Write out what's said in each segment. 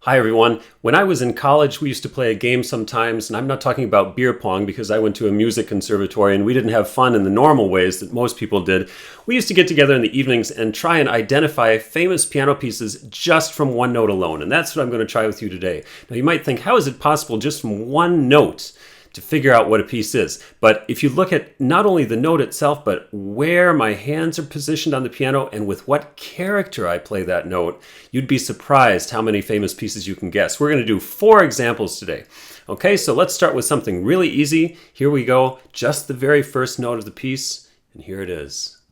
Hi everyone. When I was in college, we used to play a game sometimes, and I'm not talking about beer pong because I went to a music conservatory and we didn't have fun in the normal ways that most people did. We used to get together in the evenings and try and identify famous piano pieces just from one note alone, and that's what I'm going to try with you today. Now you might think, how is it possible just from one note to figure out what a piece is? But if you look at not only the note itself, but where my hands are positioned on the piano and with what character I play that note, you'd be surprised how many famous pieces you can guess. We're going to do 4 examples today. Okay, so let's start with something really easy. Here we go, just the very first note of the piece, and here it is.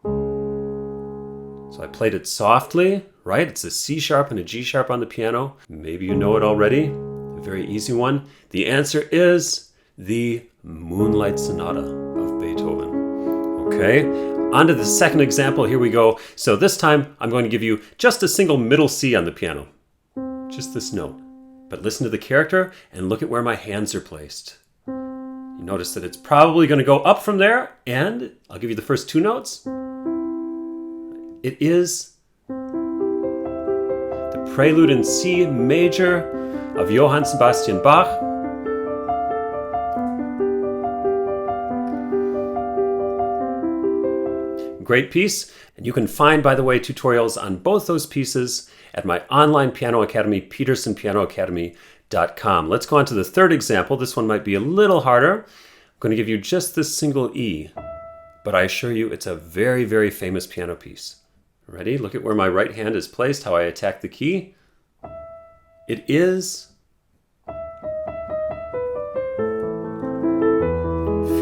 So I played it softly, right? It's a C sharp and a G sharp on the piano. Maybe you know it already. Very easy one. The answer is the Moonlight Sonata of Beethoven. Okay, on to the second example. Here we go. So this time I'm going to give you just a single middle C on the piano. Just this note. But listen to the character and look at where my hands are placed. You notice that it's probably going to go up from there, and I'll give you the first 2 notes. It is the Prelude in C major of Johann Sebastian Bach. Great piece. And you can find, by the way, tutorials on both those pieces at my online piano academy, petersonpianoacademy.com. Let's go on to the third example. This one might be a little harder. I'm going to give you just this single E, but I assure you it's a very, very famous piano piece. Ready? Look at where my right hand is placed, how I attack the key. It is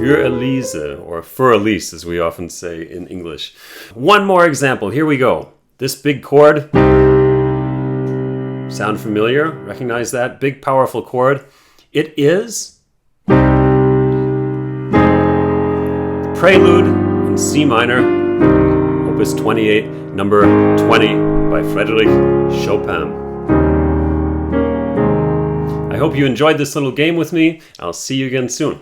Für Elise, or Für Elise as we often say in English. One more example, here we go. This big chord, sound familiar? Recognize that? Big powerful chord. It is the Prelude in C minor, Opus 28, number 20 by Frédéric Chopin. I hope you enjoyed this little game with me. I'll see you again soon.